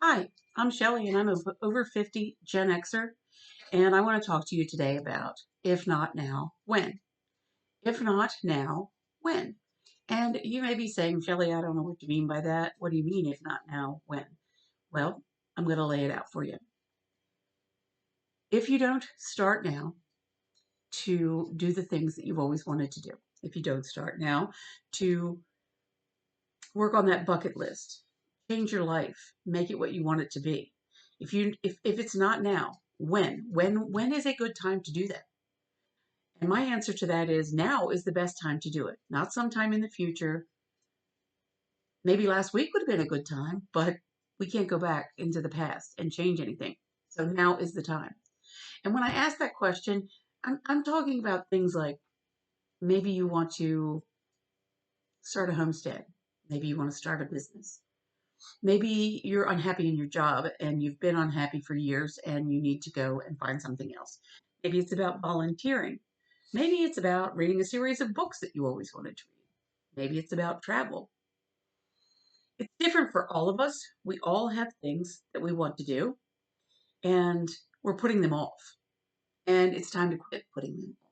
Hi, I'm Shelly, and I'm a over 50 Gen Xer, and I want to talk to you today about if not now, when? If not now, when? And you may be saying, Shelly, I don't know what you mean by that. What do you mean, if not now, when? Well, I'm going to lay it out for you. If you don't start now to do the things that you've always wanted to do, if you don't start now to work on that bucket list, change your life, make it what you want it to be. If it's not now, when? When is a good time to do that? And my answer to that is now is the best time to do it. Not sometime in the future. Maybe last week would have been a good time, but we can't go back into the past and change anything. So now is the time. And when I ask that question, I'm talking about things like maybe you want to start a homestead. Maybe you want to start a business. Maybe you're unhappy in your job and you've been unhappy for years and you need to go and find something else. Maybe it's about volunteering. Maybe it's about reading a series of books that you always wanted to read. Maybe it's about travel. It's different for all of us. We all have things that we want to do and we're putting them off. And it's time to quit putting them off.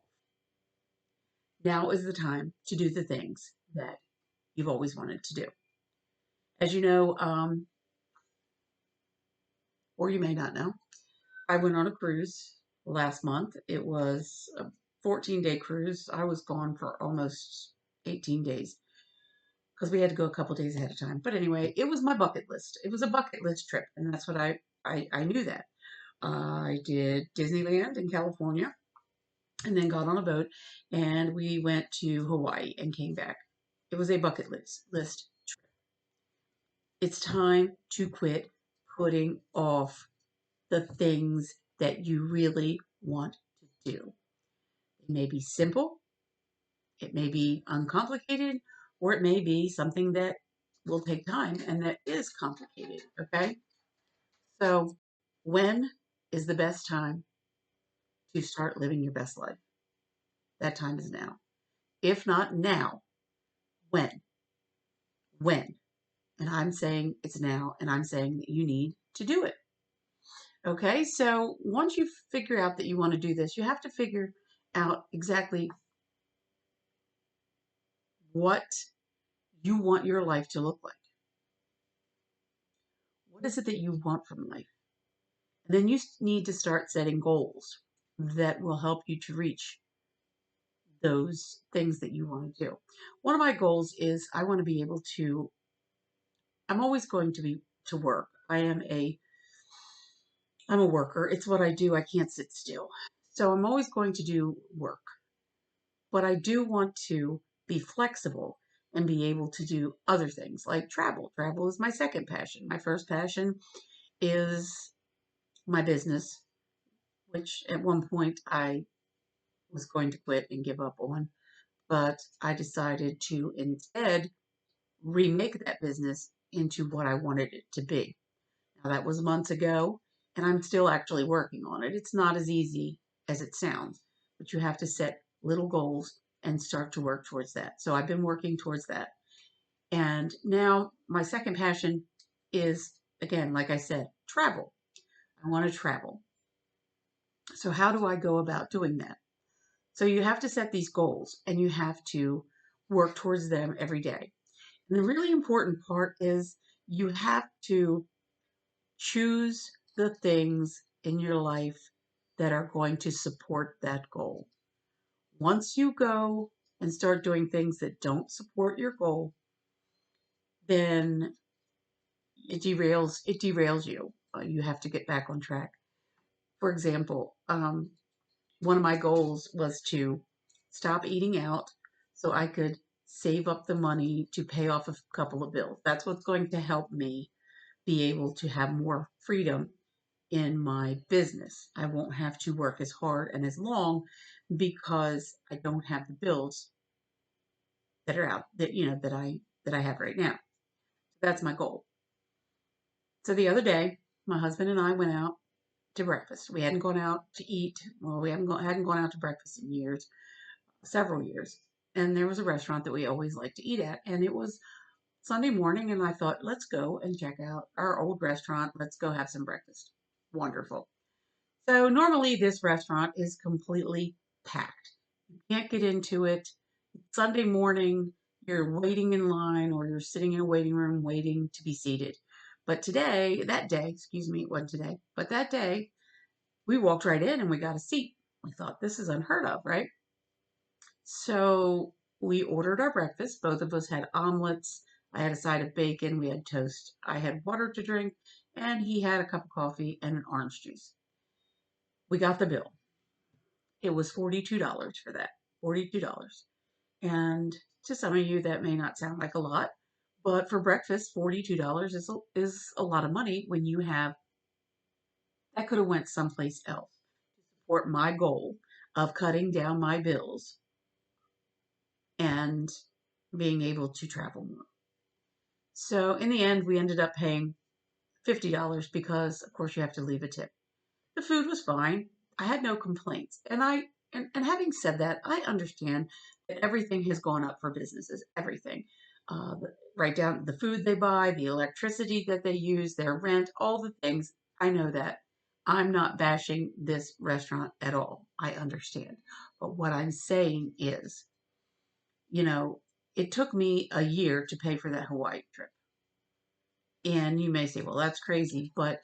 Now is the time to do the things that you've always wanted to do. As you know, or you may not know, I went on a cruise last month. It was a 14-day cruise. I was gone for almost 18 days because we had to go a couple days ahead of time. But anyway, it was my bucket list. It was a bucket list trip, and that's what I knew that. I did Disneyland in California and then got on a boat and we went to Hawaii and came back. It was a bucket list trip. It's time to quit putting off the things that you really want to do. It may be simple, it may be uncomplicated, or it may be something that will take time and that is complicated. Okay. So, when is the best time to start living your best life? That time is now. If not now, when? When? And I'm saying it's now, and I'm saying that you need to do it. Okay. So, once you figure out that you want to do this, you have to figure out exactly what you want your life to look like. What is it that you want from life? And then you need to start setting goals that will help you to reach those things that you want to do. One of my goals is I want to be able to, I'm always going to be to work. I'm a worker. It's what I do. I can't sit still. So I'm always going to do work. But I do want to be flexible and be able to do other things like travel. Travel is my second passion. My first passion is my business, which at one point I was going to quit and give up on, but I decided to instead remake that business into what I wanted it to be. Now, that was months ago, and I'm still actually working on it. It's not as easy as it sounds, but you have to set little goals and start to work towards that. So I've been working towards that. And now my second passion is, again, like I said, travel. I want to travel. So, how do I go about doing that? So, you have to set these goals and you have to work towards them every day. And the really important part is you have to choose the things in your life that are going to support that goal. Once you go and start doing things that don't support your goal, then it derails you. You have to get back on track. For example, one of my goals was to stop eating out so I could save up the money to pay off a couple of bills. That's what's going to help me be able to have more freedom in my business. I won't have to work as hard and as long because I don't have the bills that are out that that I have right now. That's my goal. So the other day, my husband and I went out to breakfast. We hadn't gone out to eat. Well, hadn't gone out to breakfast in years, several years. And there was a restaurant that we always liked to eat at, and it was Sunday morning and I thought, let's go and check out our old restaurant. Let's go have some breakfast. Wonderful. So normally this restaurant is completely packed. You can't get into it. Sunday morning, you're waiting in line or you're sitting in a waiting room waiting to be seated. But today, that day, excuse me, it wasn't today, but that day, we walked right in and we got a seat. We thought this is unheard of, right? So we ordered our breakfast. Both of us had omelets. I had a side of bacon. We had toast. I had water to drink, and he had a cup of coffee and an orange juice. We got the bill. It was $42 for that. $42. And to some of you, that may not sound like a lot, but for breakfast, $42 is a lot of money when you have that could have went someplace else to support my goal of cutting down my bills and being able to travel more. So in the end, we ended up paying $50 because, of course, you have to leave a tip. The food was fine. I had no complaints. And having said that, I understand that everything has gone up for businesses, everything. Uh, right down to the food they buy, the electricity that they use, their rent, all the things. I know that. I'm not bashing this restaurant at all. I understand. But what I'm saying is, you know, it took me a year to pay for that Hawaii trip. And you may say, well, that's crazy, but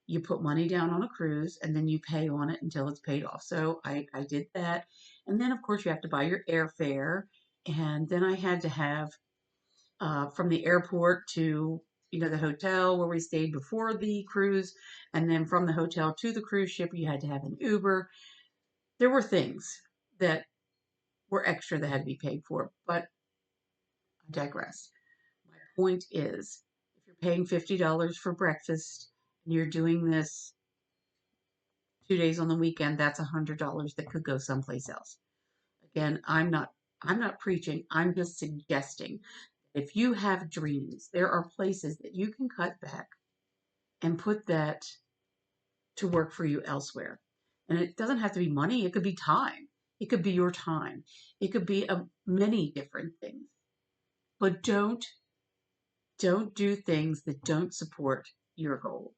you put money down on a cruise and then you pay on it until it's paid off. So I did that. And then, of course, you have to buy your airfare. And then I had to have from the airport to the hotel where we stayed before the cruise, and then from the hotel to the cruise ship, you had to have an Uber. There were things that were extra that had to be paid for, but I digress. My point is, if you're paying $50 for breakfast and you're doing this 2 days on the weekend, that's $100 that could go someplace else. Again, I'm not preaching. I'm just suggesting if you have dreams, there are places that you can cut back and put that to work for you elsewhere. And it doesn't have to be money. It could be time. It could be your time. It could be many different things. But don't do things that don't support your goal.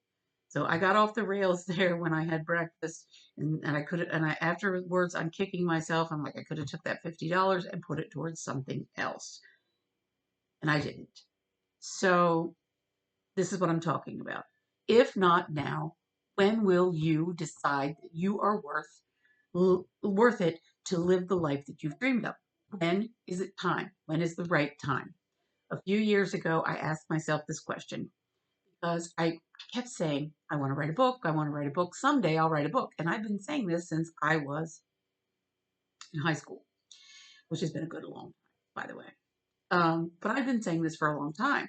So I got off the rails there when I had breakfast, and I could and I afterwards I'm kicking myself. I'm like I could have took that $50 and put it towards something else, and I didn't. So this is what I'm talking about. If not now, when will you decide that you are worth it to live the life that you've dreamed of? When is it time? When is the right time? A few years ago, I asked myself this question because I kept saying, I want to write a book. I want to write a book. Someday I'll write a book. And I've been saying this since I was in high school, which has been a good long time, by the way. But I've been saying this for a long time.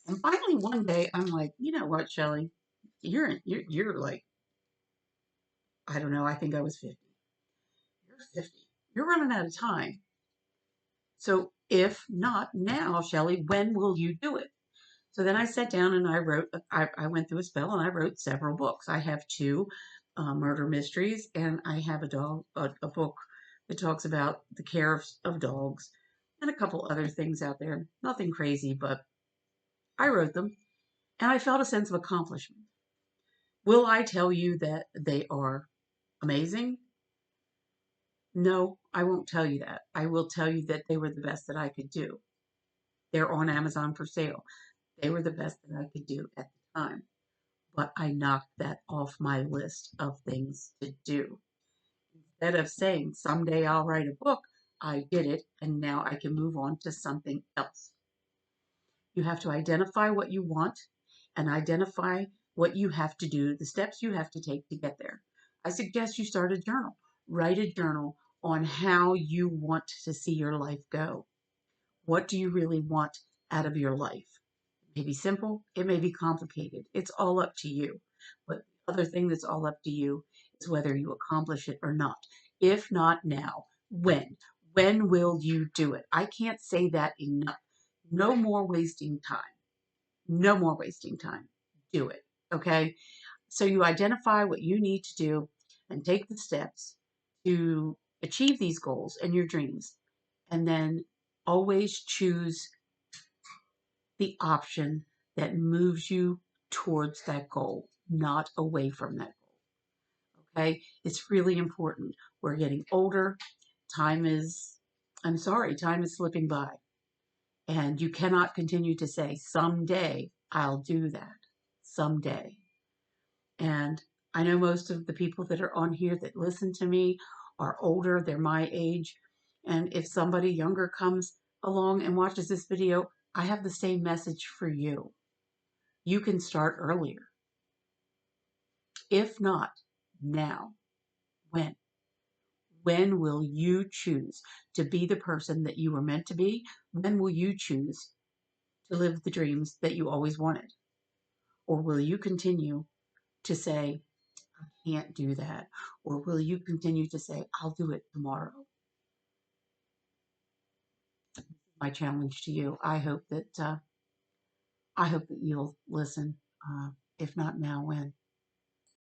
And finally, one day, I'm like, you know what, Shelley? You're like, I don't know. I think I was 50. You're 50. You're running out of time. So if not now, Shelley, when will you do it? So then I sat down and I wrote, I went through a spell and I wrote several books. I have two murder mysteries, and I have a book that talks about the care of dogs, and a couple other things out there. Nothing crazy, but I wrote them and I felt a sense of accomplishment. Will I tell you that they are amazing? No, I won't tell you that. I will tell you that they were the best that I could do. They're on Amazon for sale. They were the best that I could do at the time. But I knocked that off my list of things to do. Instead of saying, someday I'll write a book, I did it, and now I can move on to something else. You have to identify what you want and identify what you have to do, the steps you have to take to get there. I suggest you start a journal. Write a journal on how you want to see your life go. What do you really want out of your life? It may be simple, it may be complicated. It's all up to you. But the other thing that's all up to you is whether you accomplish it or not. If not now, when? When will you do it? I can't say that enough. No more wasting time. No more wasting time. Do it. Okay? So you identify what you need to do and take the steps to achieve these goals and your dreams. And then always choose the option that moves you towards that goal, not away from that goal. Okay? It's really important. We're getting older. Time is, I'm sorry, time is slipping by. And you cannot continue to say, someday I'll do that. Someday. And I know most of the people that are on here that listen to me are older, they're my age. And if somebody younger comes along and watches this video, I have the same message for you. You can start earlier. If not now, when? When will you choose to be the person that you were meant to be? When will you choose to live the dreams that you always wanted? Or will you continue to say, I can't do that? Or will you continue to say, I'll do it tomorrow? My challenge to you. I hope that you'll listen. If not now, when?